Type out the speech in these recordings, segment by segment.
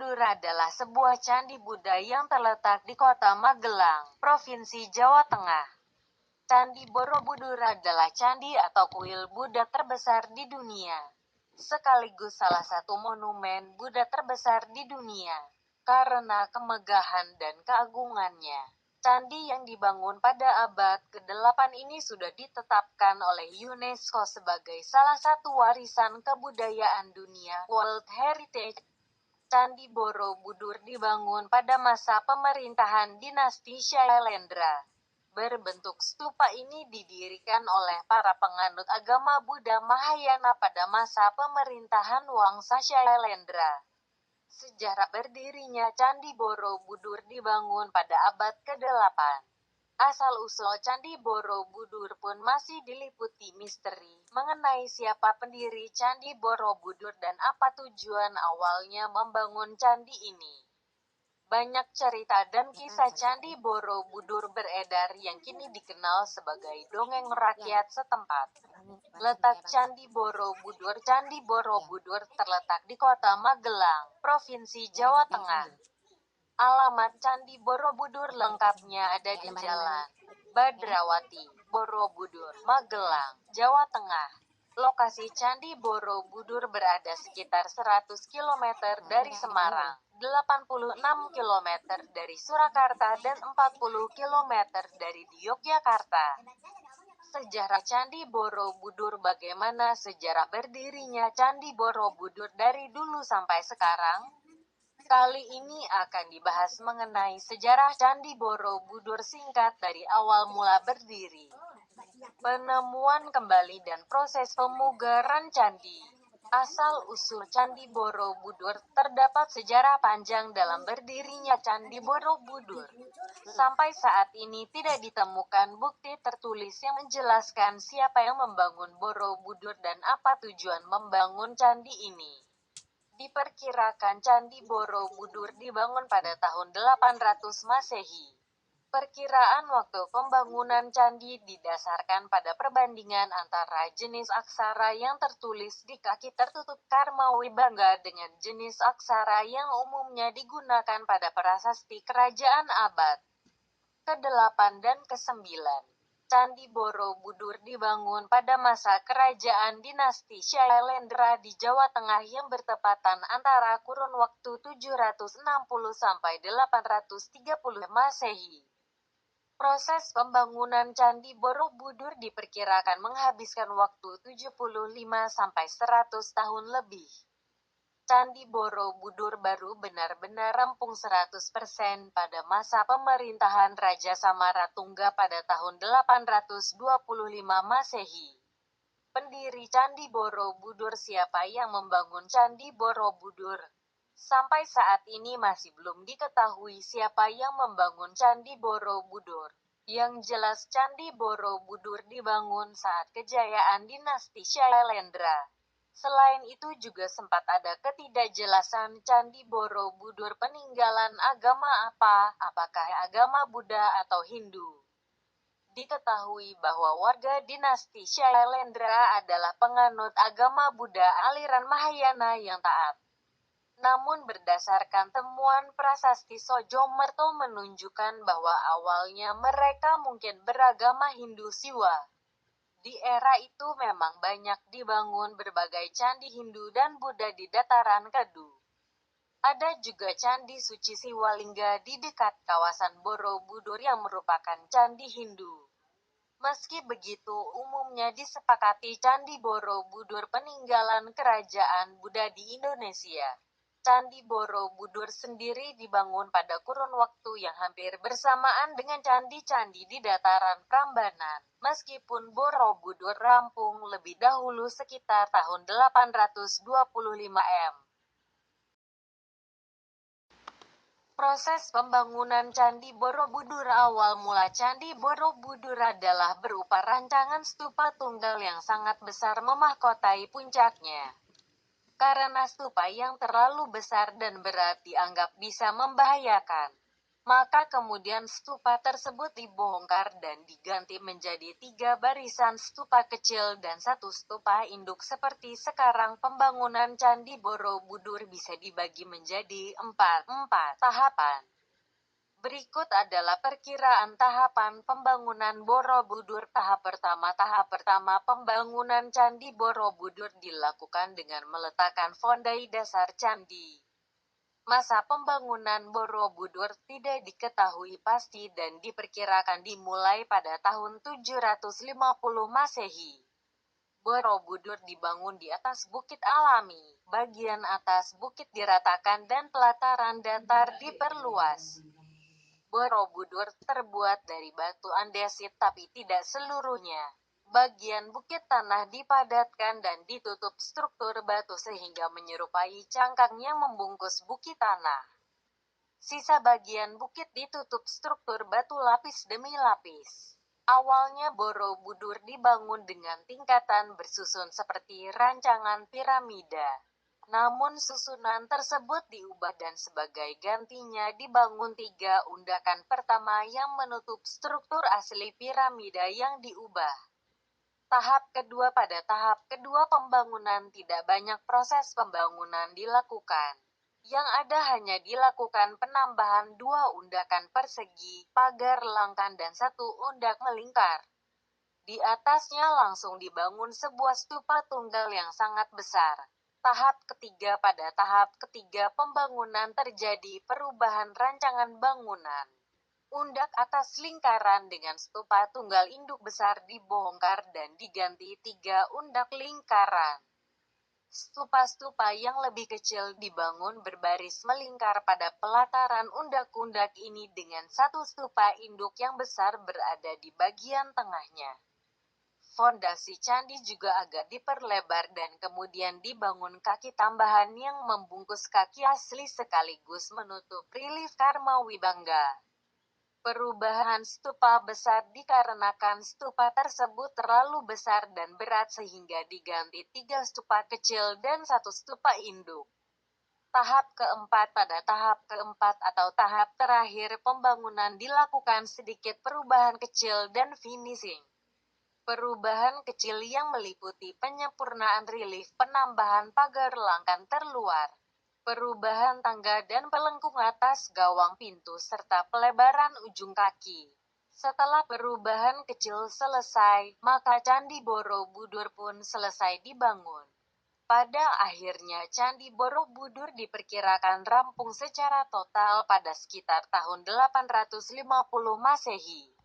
Borobudur adalah sebuah candi Buddha yang terletak di kota Magelang, Provinsi Jawa Tengah. Candi Borobudur adalah candi atau kuil Buddha terbesar di dunia, sekaligus salah satu monumen Buddha terbesar di dunia. Karena kemegahan dan keagungannya, candi yang dibangun pada abad ke-8 ini sudah ditetapkan oleh UNESCO sebagai salah satu warisan kebudayaan dunia (World Heritage). Candi Borobudur dibangun pada masa pemerintahan dinasti Shailendra. Berbentuk stupa ini didirikan oleh para penganut agama Buddha Mahayana pada masa pemerintahan Wangsa Shailendra. Sejarah berdirinya Candi Borobudur dibangun pada abad ke-8. Asal-usul Candi Borobudur pun masih diliputi misteri mengenai siapa pendiri Candi Borobudur dan apa tujuan awalnya membangun candi ini. Banyak cerita dan kisah Candi Borobudur beredar yang kini dikenal sebagai dongeng rakyat setempat. Letak Candi Borobudur. Candi Borobudur terletak di kota Magelang, Provinsi Jawa Tengah. Alamat Candi Borobudur lengkapnya ada di Jalan Badrawati, Borobudur, Magelang, Jawa Tengah. Lokasi Candi Borobudur berada sekitar 100 km dari Semarang, 86 km dari Surakarta dan 40 km dari Yogyakarta. Sejarah Candi Borobudur. Bagaimana sejarah berdirinya Candi Borobudur dari dulu sampai sekarang? Kali ini akan dibahas mengenai sejarah Candi Borobudur singkat dari awal mula berdiri, penemuan kembali dan proses pemugaran candi. Asal-usul Candi Borobudur. Terdapat sejarah panjang dalam berdirinya Candi Borobudur. Sampai saat ini tidak ditemukan bukti tertulis yang menjelaskan siapa yang membangun Borobudur dan apa tujuan membangun candi ini. Diperkirakan Candi Borobudur dibangun pada tahun 800 Masehi. Perkiraan waktu pembangunan candi didasarkan pada perbandingan antara jenis aksara yang tertulis di kaki tertutup Karma Wibanga dengan jenis aksara yang umumnya digunakan pada prasasti kerajaan abad ke-8 dan ke-9. Candi Borobudur dibangun pada masa kerajaan dinasti Shailendra di Jawa Tengah yang bertepatan antara kurun waktu 760 sampai 830 Masehi. Proses pembangunan Candi Borobudur diperkirakan menghabiskan waktu 75 sampai 100 tahun lebih. Candi Borobudur baru benar-benar rampung 100% pada masa pemerintahan Raja Samaratungga pada tahun 825 Masehi. Pendiri Candi Borobudur. Siapa yang membangun Candi Borobudur? Sampai saat ini masih belum diketahui siapa yang membangun Candi Borobudur. Yang jelas Candi Borobudur dibangun saat kejayaan dinasti Shailendra. Selain itu juga sempat ada ketidakjelasan Candi Borobudur peninggalan agama apa, apakah agama Buddha atau Hindu. Diketahui bahwa warga dinasti Shailendra adalah penganut agama Buddha aliran Mahayana yang taat. Namun berdasarkan temuan prasasti Sojomerto menunjukkan bahwa awalnya mereka mungkin beragama Hindu Siwa. Di era itu memang banyak dibangun berbagai candi Hindu dan Buddha di dataran Kedu. Ada juga Candi Suci Siwalingga di dekat kawasan Borobudur yang merupakan candi Hindu. Meski begitu, umumnya disepakati Candi Borobudur peninggalan kerajaan Buddha di Indonesia. Candi Borobudur sendiri dibangun pada kurun waktu yang hampir bersamaan dengan candi-candi di dataran Prambanan. Meskipun Borobudur rampung lebih dahulu sekitar tahun 825 m. Proses pembangunan Candi Borobudur. Awal mula Candi Borobudur adalah berupa rancangan stupa tunggal yang sangat besar memahkotai puncaknya. Karena stupa yang terlalu besar dan berat dianggap bisa membahayakan Maka kemudian stupa tersebut dibongkar dan diganti menjadi 3 barisan stupa kecil dan 1 stupa induk. Seperti sekarang pembangunan Candi Borobudur bisa dibagi menjadi 4 tahapan. Berikut adalah perkiraan tahapan pembangunan Borobudur. Tahap pertama pembangunan Candi Borobudur dilakukan dengan meletakkan fondasi dasar candi. Masa pembangunan Borobudur tidak diketahui pasti dan diperkirakan dimulai pada tahun 750 Masehi. Borobudur dibangun di atas bukit alami. Bagian atas bukit diratakan dan pelataran datar diperluas. Borobudur terbuat dari batu andesit tapi tidak seluruhnya. Bagian bukit tanah dipadatkan dan ditutup struktur batu sehingga menyerupai cangkang yang membungkus bukit tanah. Sisa bagian bukit ditutup struktur batu lapis demi lapis. Awalnya Borobudur dibangun dengan tingkatan bersusun seperti rancangan piramida. Namun susunan tersebut diubah dan sebagai gantinya dibangun 3 undakan pertama yang menutup struktur asli piramida yang diubah. Tahap kedua. Pada tahap kedua pembangunan tidak banyak proses pembangunan dilakukan. Yang ada hanya dilakukan penambahan 2 undakan persegi, pagar langkan dan 1 undak melingkar. Di atasnya langsung dibangun sebuah stupa tunggal yang sangat besar. Tahap ketiga. Pada tahap ketiga pembangunan terjadi perubahan rancangan bangunan. Undak atas lingkaran dengan stupa tunggal induk besar dibongkar dan diganti 3 undak lingkaran. Stupa-stupa yang lebih kecil dibangun berbaris melingkar pada pelataran undak-undak ini dengan 1 stupa induk yang besar berada di bagian tengahnya. Fondasi candi juga agak diperlebar dan kemudian dibangun kaki tambahan yang membungkus kaki asli sekaligus menutup relief Karma Wibangga. Perubahan stupa besar dikarenakan stupa tersebut terlalu besar dan berat sehingga diganti 3 stupa kecil dan 1 stupa induk. Tahap keempat. Pada tahap keempat atau tahap terakhir pembangunan dilakukan sedikit perubahan kecil dan finishing. Perubahan kecil yang meliputi penyempurnaan relief, penambahan pagar langkan terluar, perubahan tangga dan pelengkung atas gawang pintu serta pelebaran ujung kaki. Setelah perubahan kecil selesai, maka Candi Borobudur pun selesai dibangun. Pada akhirnya Candi Borobudur diperkirakan rampung secara total pada sekitar tahun 850 Masehi.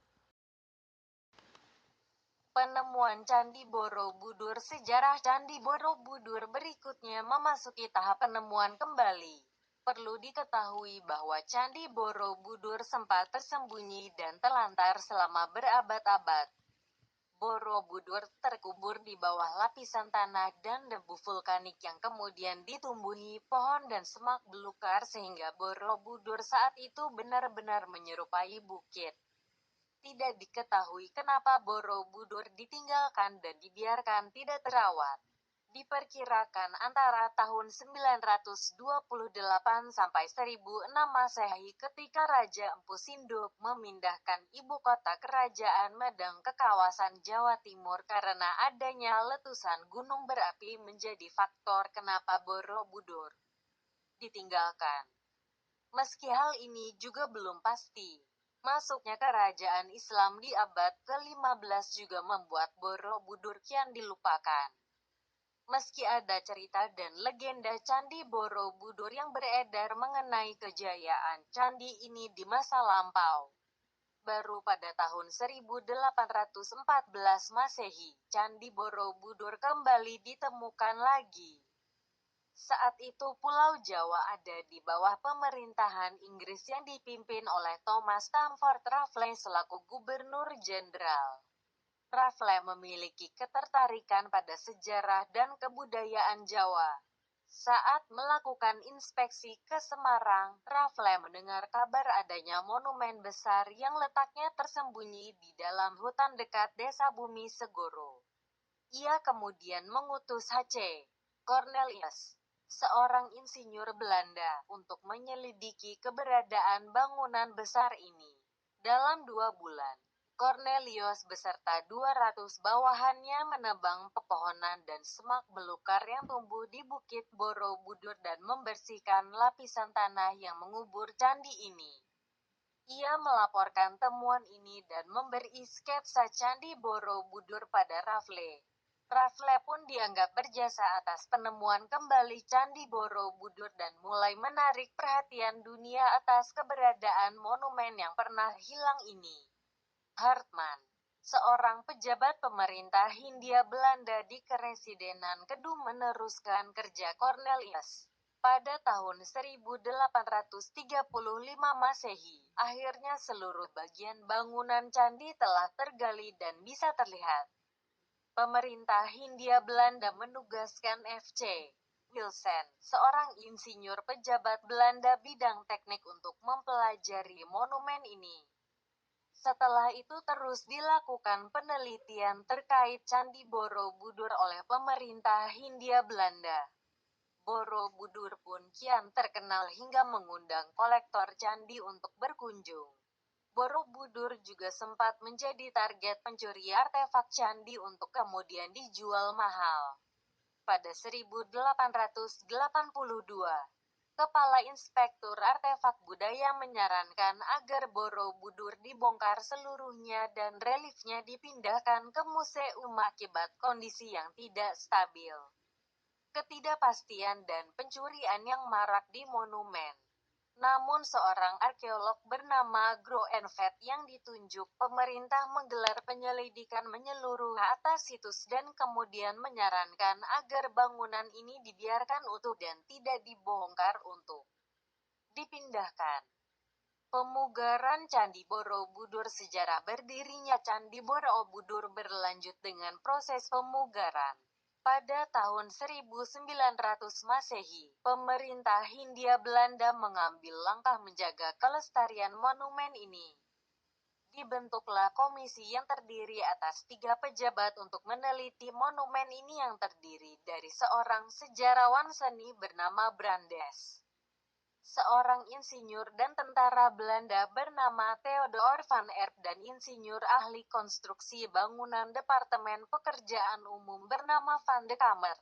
Penemuan Candi Borobudur. Sejarah Candi Borobudur berikutnya memasuki tahap penemuan kembali. Perlu diketahui bahwa Candi Borobudur sempat tersembunyi dan terlantar selama berabad-abad. Borobudur terkubur di bawah lapisan tanah dan debu vulkanik yang kemudian ditumbuhi pohon dan semak belukar sehingga Borobudur saat itu benar-benar menyerupai bukit. Tidak diketahui kenapa Borobudur ditinggalkan dan dibiarkan tidak terawat. Diperkirakan antara tahun 928 sampai 1006 Masehi ketika Raja Empu Sindok memindahkan ibu kota kerajaan Medang ke kawasan Jawa Timur karena adanya letusan gunung berapi menjadi faktor kenapa Borobudur ditinggalkan. Meski hal ini juga belum pasti. Masuknya kerajaan Islam di abad ke-15 juga membuat Borobudur kian dilupakan. Meski ada cerita dan legenda Candi Borobudur yang beredar mengenai kejayaan candi ini di masa lampau. Baru pada tahun 1814 Masehi, Candi Borobudur kembali ditemukan lagi. Saat itu Pulau Jawa ada di bawah pemerintahan Inggris yang dipimpin oleh Thomas Stamford Raffles selaku Gubernur Jenderal. Raffles memiliki ketertarikan pada sejarah dan kebudayaan Jawa. Saat melakukan inspeksi ke Semarang, Raffles mendengar kabar adanya monumen besar yang letaknya tersembunyi di dalam hutan dekat Desa Bumi Segoro. Ia kemudian mengutus H.C. Cornelius seorang insinyur Belanda, untuk menyelidiki keberadaan bangunan besar ini. Dalam 2 bulan, Cornelius beserta 200 bawahannya menebang pepohonan dan semak belukar yang tumbuh di Bukit Borobudur dan membersihkan lapisan tanah yang mengubur candi ini. Ia melaporkan temuan ini dan memberi sketsa Candi Borobudur pada Raffles. Raffles pun dianggap berjasa atas penemuan kembali Candi Borobudur dan mulai menarik perhatian dunia atas keberadaan monumen yang pernah hilang ini. Hartman, seorang pejabat pemerintah Hindia Belanda di Keresidenan Kedung, meneruskan kerja Cornelius. Pada tahun 1835 Masehi, akhirnya seluruh bagian bangunan candi telah tergali dan bisa terlihat. Pemerintah Hindia Belanda menugaskan F.C. Wilson, seorang insinyur pejabat Belanda bidang teknik, untuk mempelajari monumen ini. Setelah itu terus dilakukan penelitian terkait Candi Borobudur oleh pemerintah Hindia Belanda. Borobudur pun kian terkenal hingga mengundang kolektor candi untuk berkunjung. Borobudur juga sempat menjadi target pencuri artefak candi untuk kemudian dijual mahal. Pada 1882, Kepala Inspektur Artefak Budaya menyarankan agar Borobudur dibongkar seluruhnya dan reliefnya dipindahkan ke museum akibat kondisi yang tidak stabil, ketidakpastian dan pencurian yang marak di monumen. Namun seorang arkeolog bernama Groenvet yang ditunjuk pemerintah menggelar penyelidikan menyeluruh atas situs dan kemudian menyarankan agar bangunan ini dibiarkan utuh dan tidak dibongkar untuk dipindahkan. Pemugaran Candi Borobudur. Sejarah berdirinya Candi Borobudur berlanjut dengan proses pemugaran. Pada tahun 1900 Masehi, pemerintah Hindia Belanda mengambil langkah menjaga kelestarian monumen ini. Dibentuklah komisi yang terdiri atas 3 pejabat untuk meneliti monumen ini yang terdiri dari seorang sejarawan seni bernama Brandes, seorang insinyur dan tentara Belanda bernama Theodor van Erp, dan insinyur ahli konstruksi bangunan Departemen Pekerjaan Umum bernama Van de Kamer.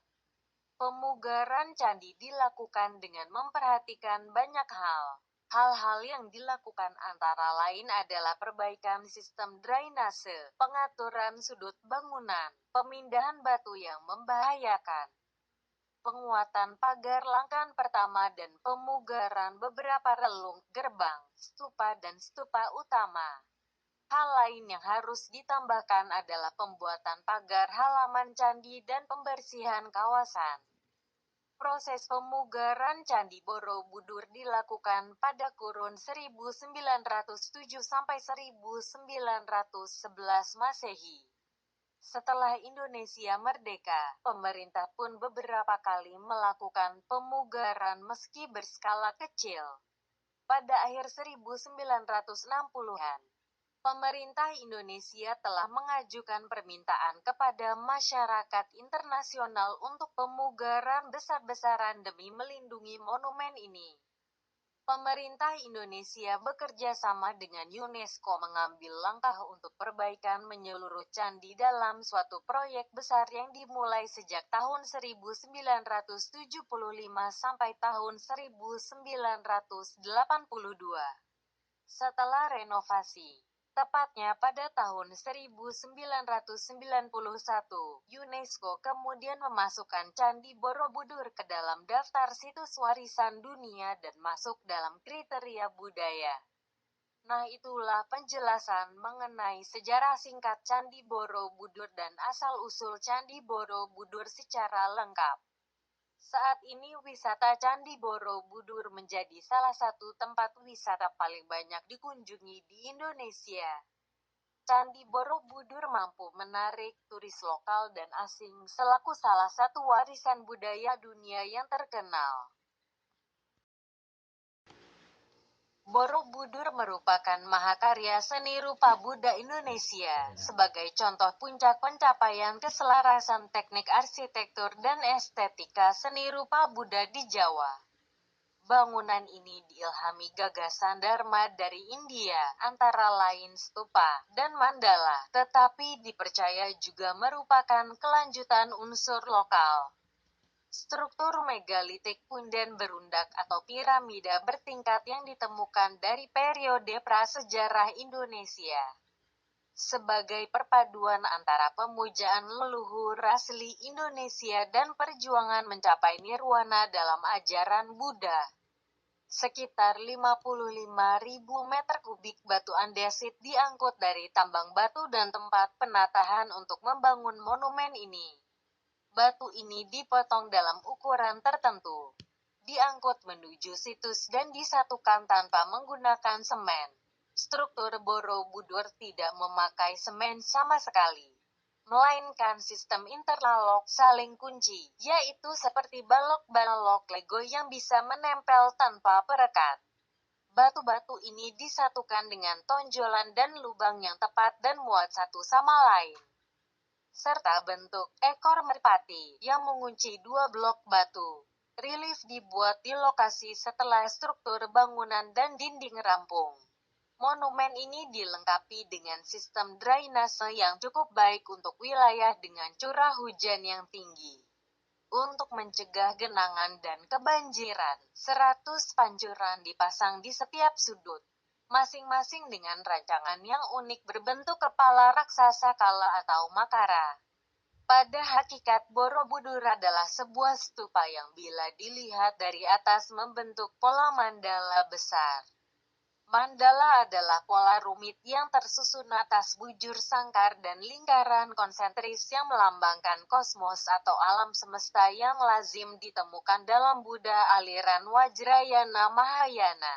Pemugaran candi dilakukan dengan memperhatikan banyak hal. Hal-hal yang dilakukan antara lain adalah perbaikan sistem drainase, pengaturan sudut bangunan, pemindahan batu yang membahayakan, penguatan pagar langkan pertama dan pemugaran beberapa relung, gerbang, stupa dan stupa utama. Hal lain yang harus ditambahkan adalah pembuatan pagar halaman candi dan pembersihan kawasan. Proses pemugaran Candi Borobudur dilakukan pada kurun 1907 sampai 1911 Masehi. Setelah Indonesia merdeka, pemerintah pun beberapa kali melakukan pemugaran meski berskala kecil. Pada akhir 1960-an, pemerintah Indonesia telah mengajukan permintaan kepada masyarakat internasional untuk pemugaran besar-besaran demi melindungi monumen ini. Pemerintah Indonesia bekerja sama dengan UNESCO mengambil langkah untuk perbaikan menyeluruh candi dalam suatu proyek besar yang dimulai sejak tahun 1975 sampai tahun 1982. Setelah renovasi, tepatnya pada tahun 1991, UNESCO kemudian memasukkan Candi Borobudur ke dalam daftar situs warisan dunia dan masuk dalam kriteria budaya. Nah, itulah penjelasan mengenai sejarah singkat Candi Borobudur dan asal-usul Candi Borobudur secara lengkap. Saat ini wisata Candi Borobudur menjadi salah satu tempat wisata paling banyak dikunjungi di Indonesia. Candi Borobudur mampu menarik turis lokal dan asing selaku salah satu warisan budaya dunia yang terkenal. Borobudur merupakan mahakarya seni rupa Buddha Indonesia, sebagai contoh puncak pencapaian keselarasan teknik arsitektur dan estetika seni rupa Buddha di Jawa. Bangunan ini diilhami gagasan Dharma dari India, antara lain stupa dan mandala, tetapi dipercaya juga merupakan kelanjutan unsur lokal. Struktur megalitik punden berundak atau piramida bertingkat yang ditemukan dari periode prasejarah Indonesia. Sebagai perpaduan antara pemujaan leluhur asli Indonesia dan perjuangan mencapai nirwana dalam ajaran Buddha. Sekitar 55.000 meter kubik batu andesit diangkut dari tambang batu dan tempat penatahan untuk membangun monumen ini. Batu ini dipotong dalam ukuran tertentu, diangkut menuju situs dan disatukan tanpa menggunakan semen. Struktur Borobudur tidak memakai semen sama sekali, melainkan sistem interlalok saling kunci, yaitu seperti balok-balok Lego yang bisa menempel tanpa perekat. Batu-batu ini disatukan dengan tonjolan dan lubang yang tepat dan muat satu sama lain, serta bentuk ekor merpati yang mengunci dua blok batu. Relief dibuat di lokasi setelah struktur bangunan dan dinding rampung. Monumen ini dilengkapi dengan sistem drainase yang cukup baik untuk wilayah dengan curah hujan yang tinggi. Untuk mencegah genangan dan kebanjiran, 100 pancuran dipasang di setiap sudut, masing-masing dengan rancangan yang unik berbentuk kepala raksasa kala atau makara. Pada hakikat Borobudur adalah sebuah stupa yang bila dilihat dari atas membentuk pola mandala besar. Mandala adalah pola rumit yang tersusun atas bujur sangkar dan lingkaran konsentris yang melambangkan kosmos atau alam semesta yang lazim ditemukan dalam Buddha aliran Vajrayana Mahayana.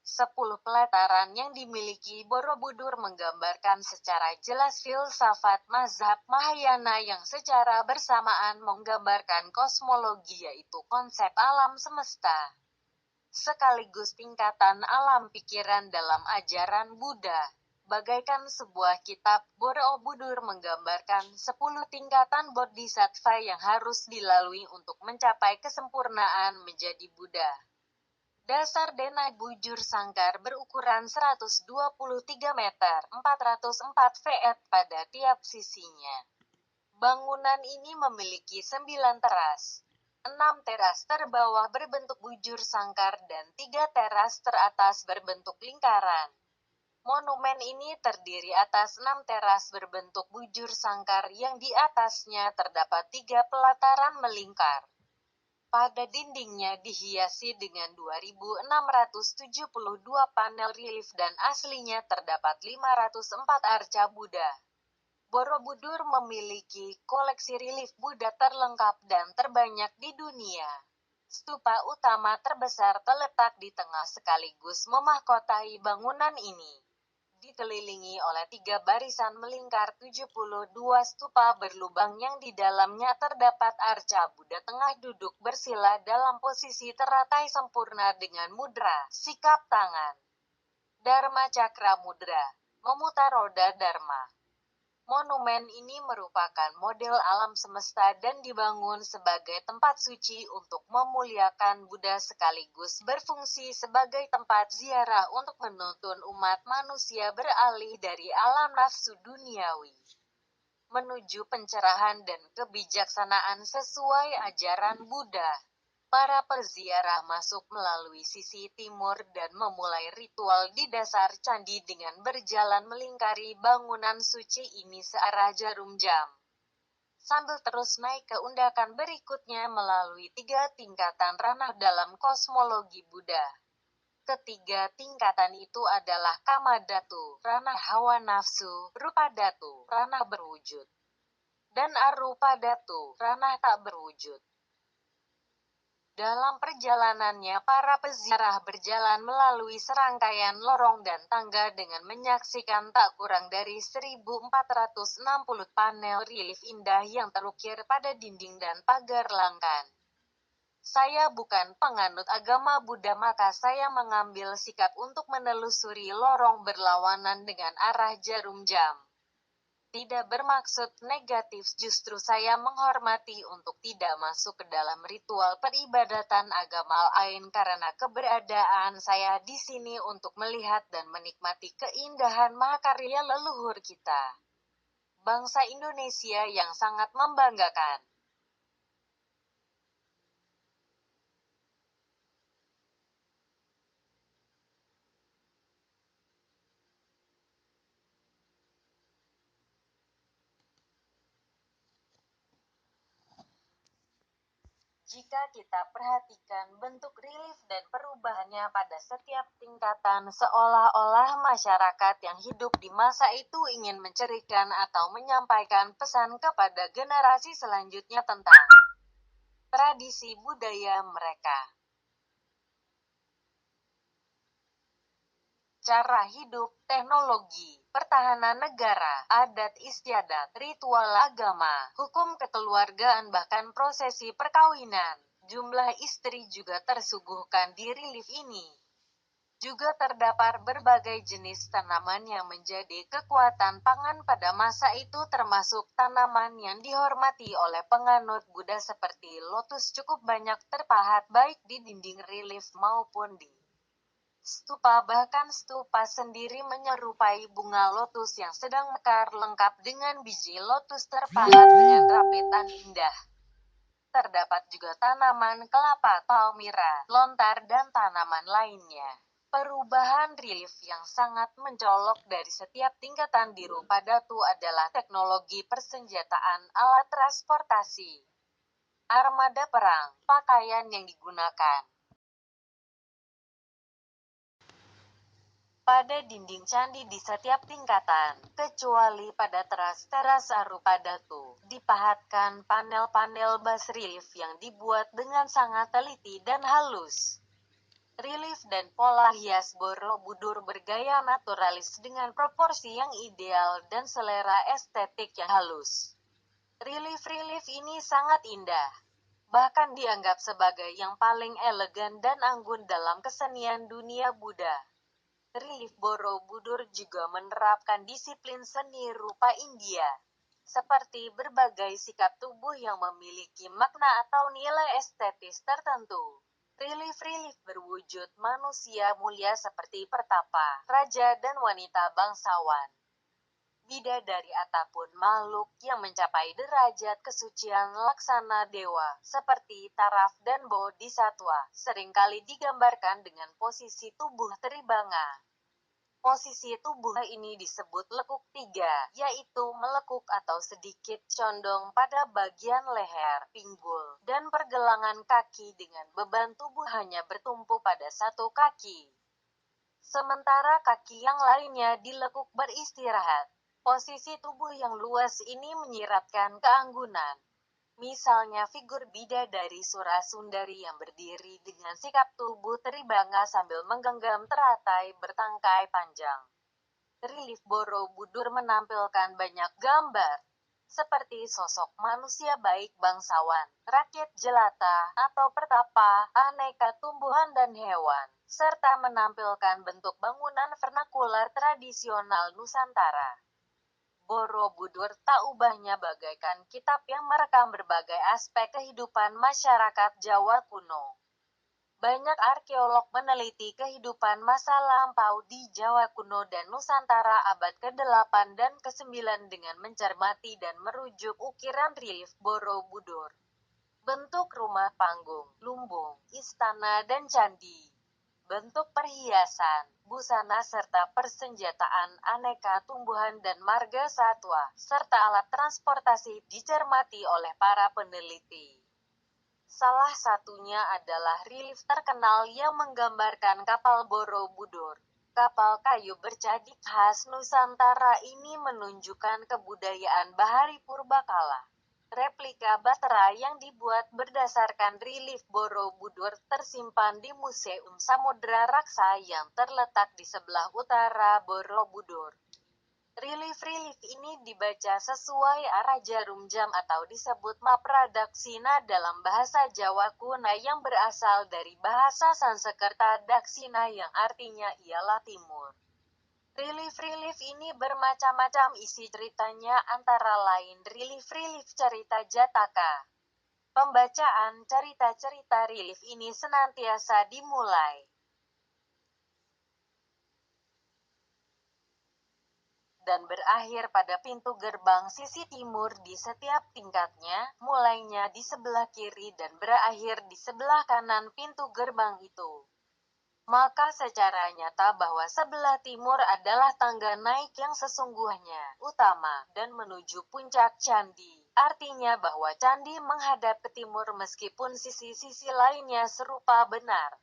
10 pelataran yang dimiliki Borobudur menggambarkan secara jelas filsafat mazhab Mahayana yang secara bersamaan menggambarkan kosmologi, yaitu konsep alam semesta, sekaligus tingkatan alam pikiran dalam ajaran Buddha. Bagaikan sebuah kitab, Borobudur menggambarkan 10 tingkatan bodhisattva yang harus dilalui untuk mencapai kesempurnaan menjadi Buddha. Dasar denah bujur sangkar berukuran 123 meter 404 feet pada tiap sisinya. Bangunan ini memiliki 9 teras. 6 teras terbawah berbentuk bujur sangkar dan 3 teras teratas berbentuk lingkaran. Monumen ini terdiri atas 6 teras berbentuk bujur sangkar yang di atasnya terdapat 3 pelataran melingkar. Pada dindingnya dihiasi dengan 2.672 panel relief dan aslinya terdapat 504 arca Buddha. Borobudur memiliki koleksi relief Buddha terlengkap dan terbanyak di dunia. Stupa utama terbesar terletak di tengah sekaligus memahkotai bangunan ini. Dikelilingi oleh 3 barisan melingkar 72 stupa berlubang yang di dalamnya terdapat arca Buddha tengah duduk bersila dalam posisi teratai sempurna dengan mudra, sikap tangan, Dharma Cakra Mudra, memutar roda Dharma. Monumen ini merupakan model alam semesta dan dibangun sebagai tempat suci untuk memuliakan Buddha sekaligus berfungsi sebagai tempat ziarah untuk menuntun umat manusia beralih dari alam nafsu duniawi menuju pencerahan dan kebijaksanaan sesuai ajaran Buddha. Para peziarah masuk melalui sisi timur dan memulai ritual di dasar candi dengan berjalan melingkari bangunan suci ini searah jarum jam, sambil terus naik ke undakan berikutnya melalui 3 tingkatan ranah dalam kosmologi Buddha. Ketiga tingkatan itu adalah Kama Dhatu, ranah hawa nafsu, Rupa Dhatu, ranah berwujud, dan Arupa Dhatu, ranah tak berwujud. Dalam perjalanannya para peziarah berjalan melalui serangkaian lorong dan tangga dengan menyaksikan tak kurang dari 1.460 panel relief indah yang terukir pada dinding dan pagar langkan. Saya bukan penganut agama Buddha, maka saya mengambil sikap untuk menelusuri lorong berlawanan dengan arah jarum jam. Tidak bermaksud negatif, justru saya menghormati untuk tidak masuk ke dalam ritual peribadatan agama lain karena keberadaan saya di sini untuk melihat dan menikmati keindahan mahakarya leluhur kita. Bangsa Indonesia yang sangat membanggakan. Jika kita perhatikan bentuk relief dan perubahannya pada setiap tingkatan, seolah-olah masyarakat yang hidup di masa itu ingin mencerikan atau menyampaikan pesan kepada generasi selanjutnya tentang tradisi budaya mereka. Cara hidup, teknologi, pertahanan negara, adat istiadat, ritual agama, hukum kekeluargaan, bahkan prosesi perkawinan. Jumlah istri juga tersuguhkan di relief ini. Juga terdapat berbagai jenis tanaman yang menjadi kekuatan pangan pada masa itu, termasuk tanaman yang dihormati oleh penganut Buddha seperti lotus cukup banyak terpahat baik di dinding relief maupun di stupa. Bahkan stupa sendiri menyerupai bunga lotus yang sedang mekar, lengkap dengan biji lotus terpahat dengan rapi dan indah. Terdapat juga tanaman kelapa, palmira, lontar, dan tanaman lainnya. Perubahan relief yang sangat mencolok dari setiap tingkatan di rupa datu adalah teknologi persenjataan, alat transportasi, armada perang, pakaian yang digunakan. Pada dinding candi di setiap tingkatan, kecuali pada teras-teras arupa datu, dipahatkan panel-panel bas relief yang dibuat dengan sangat teliti dan halus. Relief dan pola hias Borobudur bergaya naturalis dengan proporsi yang ideal dan selera estetik yang halus. Relief-relief ini sangat indah, bahkan dianggap sebagai yang paling elegan dan anggun dalam kesenian dunia Buddha. Relief Borobudur juga menerapkan disiplin seni rupa India, seperti berbagai sikap tubuh yang memiliki makna atau nilai estetis tertentu. Relief-relief berwujud manusia mulia seperti pertapa, raja dan wanita bangsawan, bidadari ataupun makhluk yang mencapai derajat kesucian laksana dewa, seperti taraf dan bodhisatwa, seringkali digambarkan dengan posisi tubuh terbanga. Posisi tubuh ini disebut lekuk tiga, yaitu melekuk atau sedikit condong pada bagian leher, pinggul, dan pergelangan kaki dengan beban tubuh hanya bertumpu pada satu kaki. Sementara kaki yang lainnya dilekuk beristirahat. Posisi tubuh yang luas ini menyiratkan keanggunan. Misalnya figur bidadari Surasundari yang berdiri dengan sikap tubuh terbanga sambil menggenggam teratai bertangkai panjang. Relief Borobudur menampilkan banyak gambar, seperti sosok manusia baik bangsawan, rakyat jelata, atau pertapa, aneka tumbuhan dan hewan, serta menampilkan bentuk bangunan vernakular tradisional Nusantara. Borobudur tak ubahnya bagaikan kitab yang merekam berbagai aspek kehidupan masyarakat Jawa kuno. Banyak arkeolog meneliti kehidupan masa lampau di Jawa kuno dan Nusantara abad ke-8 dan ke-9 dengan mencermati dan merujuk ukiran relief Borobudur, bentuk rumah panggung, lumbung, istana dan candi, bentuk perhiasan, busana serta persenjataan, aneka tumbuhan dan marga satwa, serta alat transportasi dicermati oleh para peneliti. Salah satunya adalah relief terkenal yang menggambarkan kapal Borobudur. Kapal kayu bercadik khas Nusantara ini menunjukkan kebudayaan bahari purbakala. Replika Batara yang dibuat berdasarkan relief Borobudur tersimpan di Museum Samudra Raksa yang terletak di sebelah utara Borobudur. Relief-relief ini dibaca sesuai arah jarum jam atau disebut mapradaksina dalam bahasa Jawa kuno yang berasal dari bahasa Sanskerta daksina yang artinya ialah timur. Relief-relief ini bermacam-macam isi ceritanya, antara lain relief-relief cerita Jataka. Pembacaan cerita-cerita relief ini senantiasa dimulai dan berakhir pada pintu gerbang sisi timur di setiap tingkatnya, mulainya di sebelah kiri dan berakhir di sebelah kanan pintu gerbang itu. Maka secara nyata bahwa sebelah timur adalah tangga naik yang sesungguhnya, utama, dan menuju puncak candi. Artinya bahwa candi menghadap ke timur meskipun sisi-sisi lainnya serupa benar.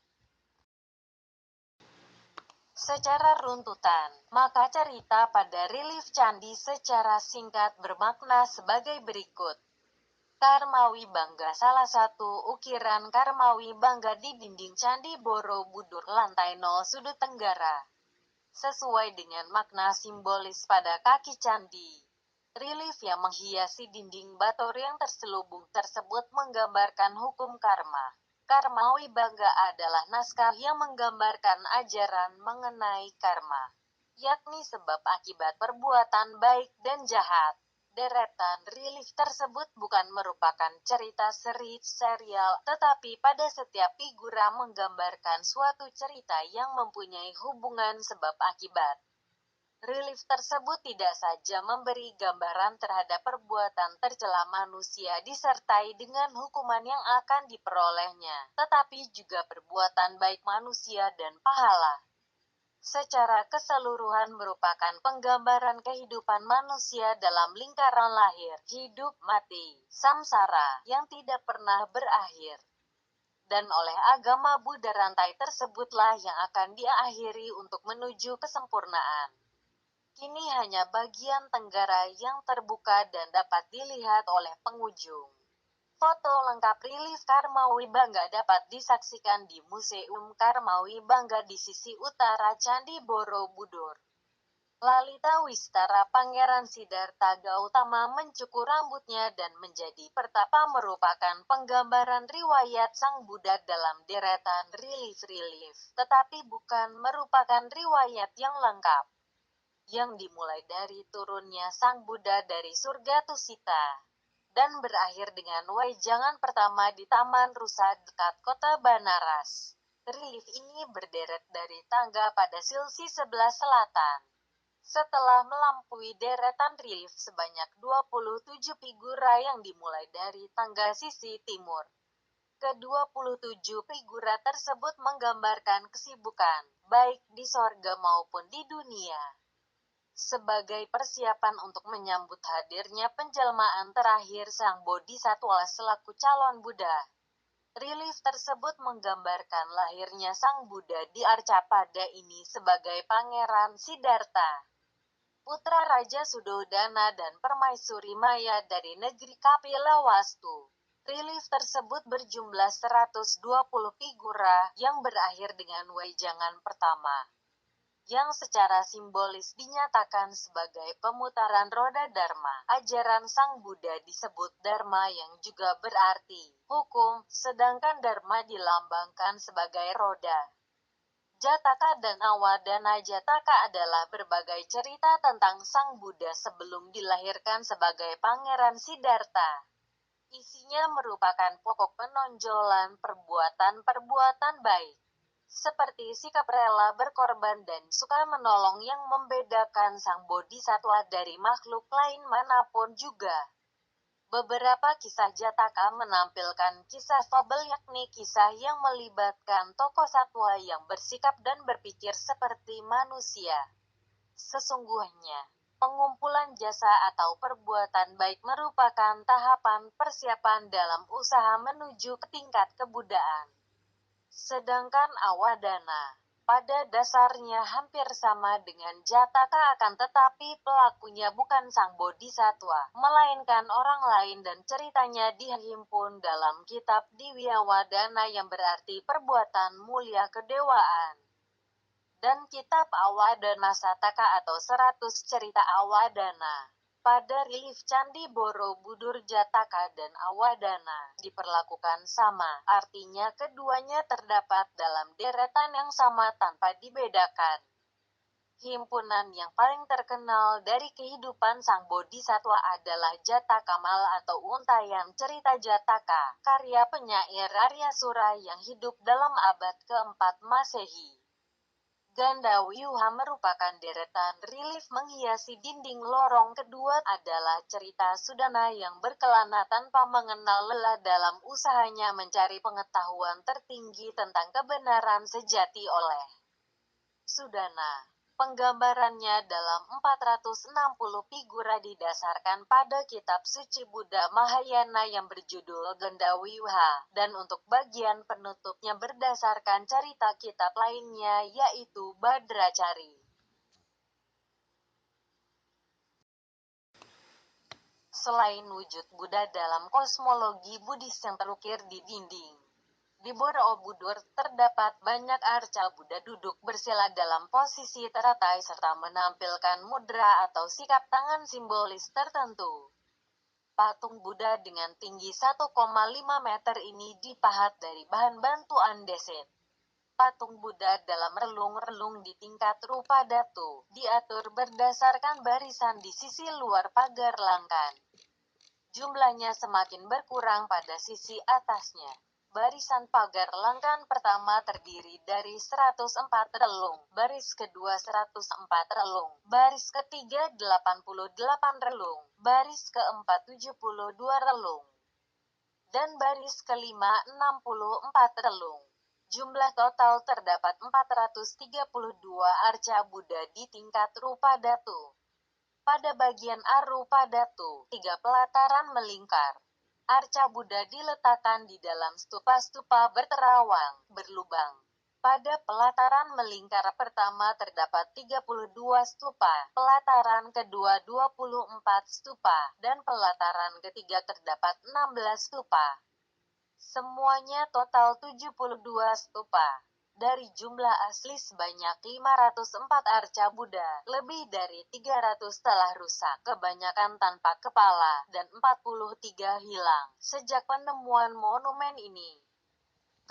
Secara runtutan, maka cerita pada relief candi secara singkat bermakna sebagai berikut. Karmawi Bangga. Salah satu ukiran Karmawi Bangga di dinding Candi Borobudur lantai 0 sudut tenggara. Sesuai dengan makna simbolis pada kaki candi. Relief yang menghiasi dinding batur yang terselubung tersebut menggambarkan hukum karma. Karmawi Bangga adalah naskah yang menggambarkan ajaran mengenai karma, yakni sebab akibat perbuatan baik dan jahat. Deretan relief tersebut bukan merupakan cerita serial, tetapi pada setiap figura menggambarkan suatu cerita yang mempunyai hubungan sebab akibat. Relief tersebut tidak saja memberi gambaran terhadap perbuatan tercela manusia disertai dengan hukuman yang akan diperolehnya, tetapi juga perbuatan baik manusia dan pahala. Secara keseluruhan merupakan penggambaran kehidupan manusia dalam lingkaran lahir, hidup, mati, samsara, yang tidak pernah berakhir. Dan oleh agama Buddha rantai tersebutlah yang akan diakhiri untuk menuju kesempurnaan. Kini hanya bagian tenggara yang terbuka dan dapat dilihat oleh pengunjung. Foto lengkap relief Karmawi Bangga dapat disaksikan di Museum Karmawi Bangga di sisi utara Candi Borobudur. Lalita Wistara Pangeran Siddhartha Gautama mencukur rambutnya dan menjadi pertapa merupakan penggambaran riwayat Sang Buddha dalam deretan relief-relief, tetapi bukan merupakan riwayat yang lengkap, yang dimulai dari turunnya Sang Buddha dari surga Tusita dan berakhir dengan wejangan pertama di Taman Rusa dekat kota Banaras. Relief ini berderet dari tangga pada sisi sebelah selatan. Setelah melampaui deretan relief sebanyak 27 figura yang dimulai dari tangga sisi timur, ke-27 figura tersebut menggambarkan kesibukan, baik di sorga maupun di dunia. Sebagai persiapan untuk menyambut hadirnya penjelmaan terakhir Sang Bodhisattva selaku calon Buddha. Relief tersebut menggambarkan lahirnya Sang Buddha di Arcapada ini sebagai Pangeran Siddhartha, putra Raja Sudodana dan Permaisuri Maya dari negeri Kapilavastu. Relief tersebut berjumlah 120 figura yang berakhir dengan wejangan pertama, yang secara simbolis dinyatakan sebagai pemutaran roda Dharma. Ajaran Sang Buddha disebut Dharma yang juga berarti hukum, sedangkan Dharma dilambangkan sebagai roda. Jataka dan Awadana Jataka adalah berbagai cerita tentang Sang Buddha sebelum dilahirkan sebagai Pangeran Siddhartha. Isinya merupakan pokok penonjolan perbuatan-perbuatan baik, seperti sikap rela berkorban dan suka menolong yang membedakan Sang Bodhisattva dari makhluk lain manapun juga. Beberapa kisah Jataka menampilkan kisah fabel, yakni kisah yang melibatkan tokoh satwa yang bersikap dan berpikir seperti manusia. Sesungguhnya, pengumpulan jasa atau perbuatan baik merupakan tahapan persiapan dalam usaha menuju ke tingkat kebuddhaan. Sedangkan Awadana, pada dasarnya hampir sama dengan Jataka, akan tetapi pelakunya bukan Sang Bodhisattva, melainkan orang lain dan ceritanya dihimpun dalam kitab Diwiyawadana yang berarti perbuatan mulia kedewaan. dan Kitab Awadana Sataka atau 100 Cerita Awadana. Pada relief Candi Borobudur Jataka dan Awadana diperlakukan sama, artinya keduanya terdapat dalam deretan yang sama tanpa dibedakan. Himpunan yang paling terkenal dari kehidupan sang bodhisatwa adalah Jatakamal atau Untayan Cerita Jataka, karya penyair Aryasura yang hidup dalam abad keempat Masehi. Gandawyuha merupakan deretan relief menghiasi dinding lorong kedua adalah cerita Sudana yang berkelana tanpa mengenal lelah dalam usahanya mencari pengetahuan tertinggi tentang kebenaran sejati oleh Sudana. Penggambarannya dalam 460 figura didasarkan pada kitab suci Buddha Mahayana yang berjudul Gandawyuha, dan untuk bagian penutupnya berdasarkan cerita kitab lainnya yaitu Badracari. Selain wujud Buddha dalam kosmologi Buddhis yang terukir di dinding, di Borobudur terdapat banyak arca Buddha duduk bersila dalam posisi teratai serta menampilkan mudra atau sikap tangan simbolis tertentu. Patung Buddha dengan tinggi 1,5 meter ini dipahat dari bahan bantu andesit. Patung Buddha dalam relung-relung di tingkat rupa datu diatur berdasarkan barisan di sisi luar pagar langkan. Jumlahnya semakin berkurang pada sisi atasnya. Barisan pagar langkan pertama terdiri dari 104 relung, baris kedua 104 relung, baris ketiga 88 relung, baris keempat 72 relung, dan baris kelima 64 relung. Jumlah total terdapat 432 arca Buddha di tingkat rupa datu. Pada bagian arupa datu, 3 pelataran melingkar. Arca Buddha diletakkan di dalam stupa-stupa berterawang, berlubang. Pada pelataran melingkar pertama terdapat 32 stupa, pelataran kedua 24 stupa, dan pelataran ketiga terdapat 16 stupa. Semuanya total 72 stupa. Dari jumlah asli sebanyak 504 arca Buddha, lebih dari 300 telah rusak, kebanyakan tanpa kepala, dan 43 hilang sejak penemuan monumen ini.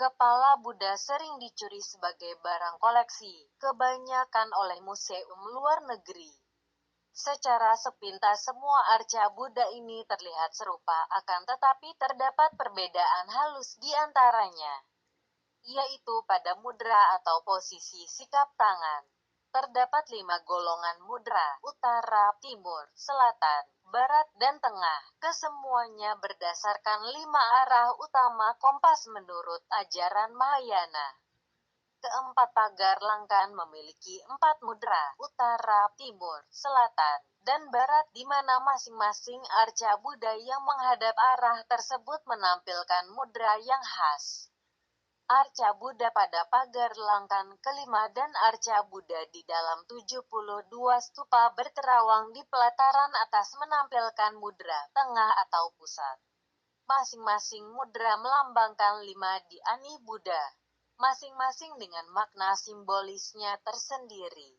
Kepala Buddha sering dicuri sebagai barang koleksi, kebanyakan oleh museum luar negeri. Secara sepintas semua arca Buddha ini terlihat serupa, akan tetapi terdapat perbedaan halus di antaranya, yaitu pada mudra atau posisi sikap tangan. Terdapat 5 golongan mudra, utara, timur, selatan, barat, dan tengah. Kesemuanya berdasarkan 5 arah utama kompas menurut ajaran Mahayana. Keempat pagar langkan memiliki 4 mudra, utara, timur, selatan, dan barat di mana masing-masing arca Buddha yang menghadap arah tersebut menampilkan mudra yang khas. Arca Buddha pada pagar langkan kelima dan arca Buddha di dalam 72 stupa berterawang di pelataran atas menampilkan mudra tengah atau pusat. Masing-masing mudra melambangkan 5 diani Buddha, masing-masing dengan makna simbolisnya tersendiri.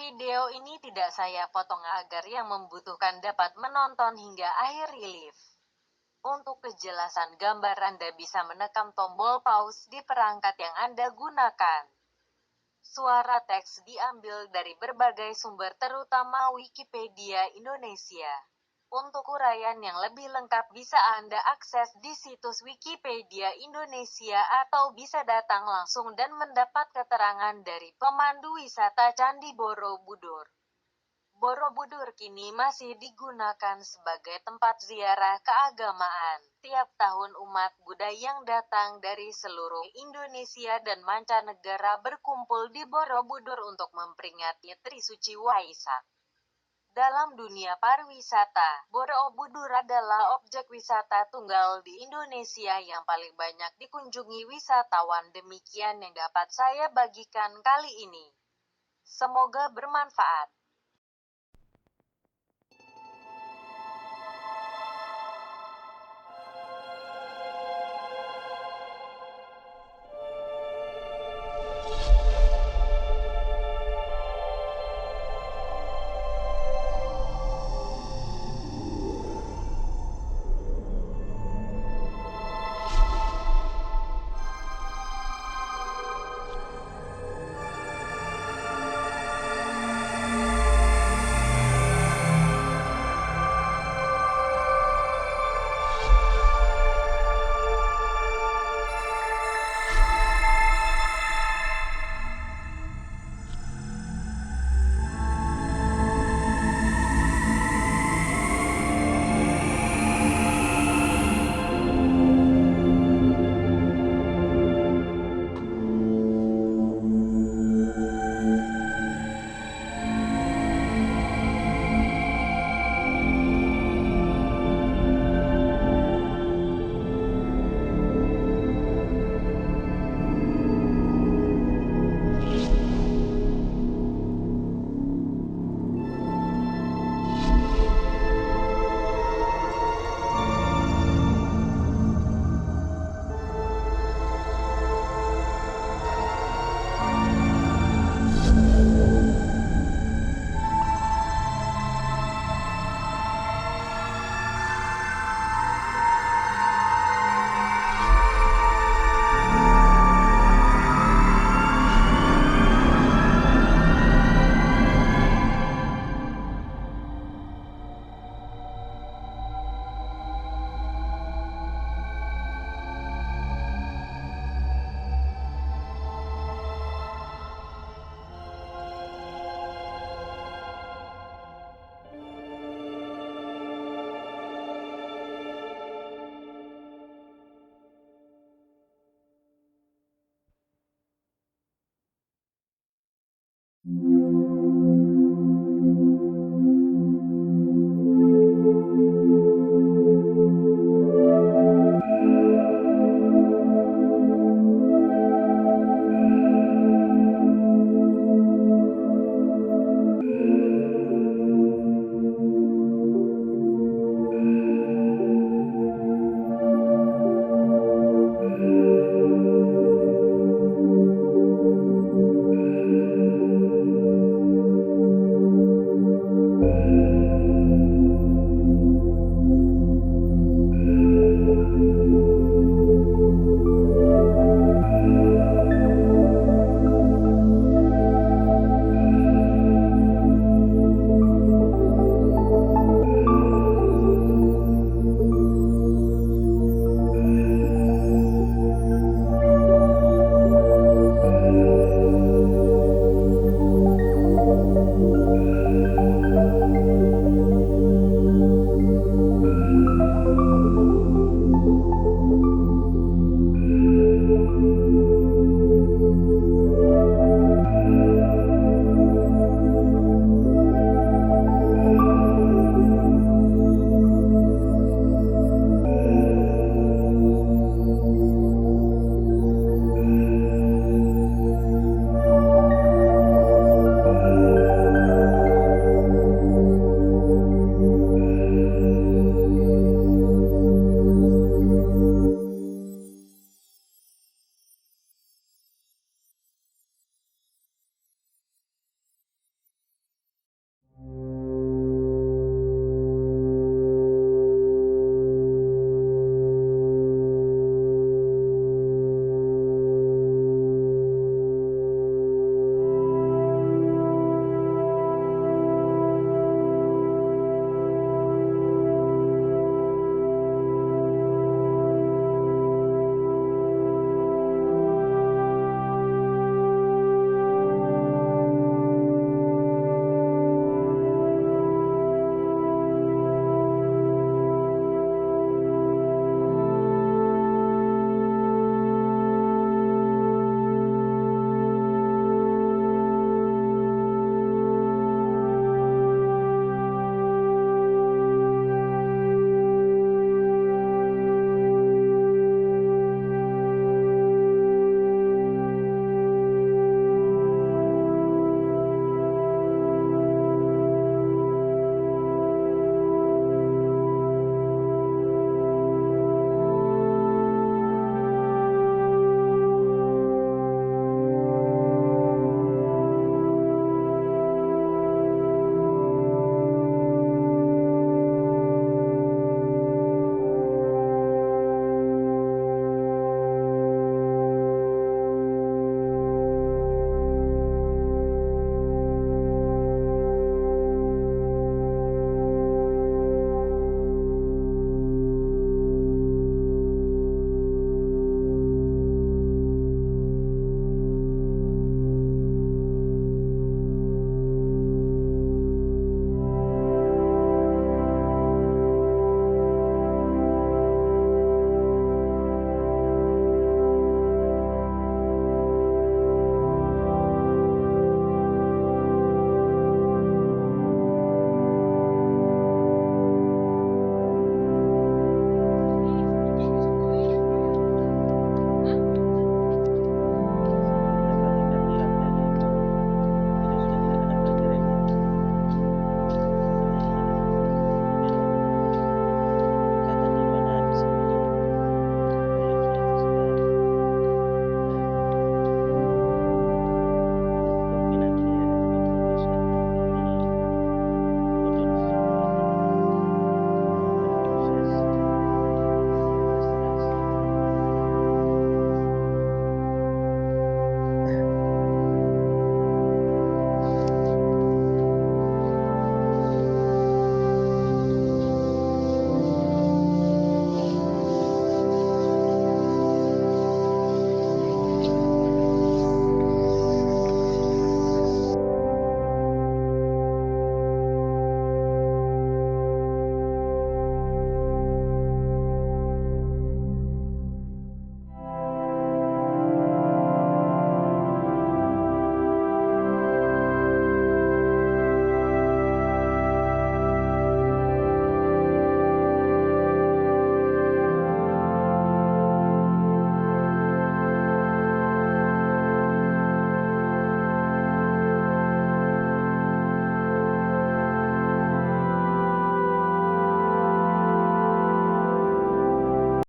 Video ini tidak saya potong agar yang membutuhkan dapat menonton hingga akhir relief. Untuk kejelasan gambar Anda bisa menekan tombol pause di perangkat yang Anda gunakan. Suara teks diambil dari berbagai sumber terutama Wikipedia Indonesia. Untuk uraian yang lebih lengkap bisa Anda akses di situs Wikipedia Indonesia atau bisa datang langsung dan mendapat keterangan dari pemandu wisata Candi Borobudur. Borobudur kini masih digunakan sebagai tempat ziarah keagamaan. Tiap tahun umat Buddha yang datang dari seluruh Indonesia dan mancanegara berkumpul di Borobudur untuk memperingati Trisuci Waisak. Dalam dunia pariwisata, Borobudur adalah objek wisata tunggal di Indonesia yang paling banyak dikunjungi wisatawan. Demikian yang dapat saya bagikan kali ini. Semoga bermanfaat.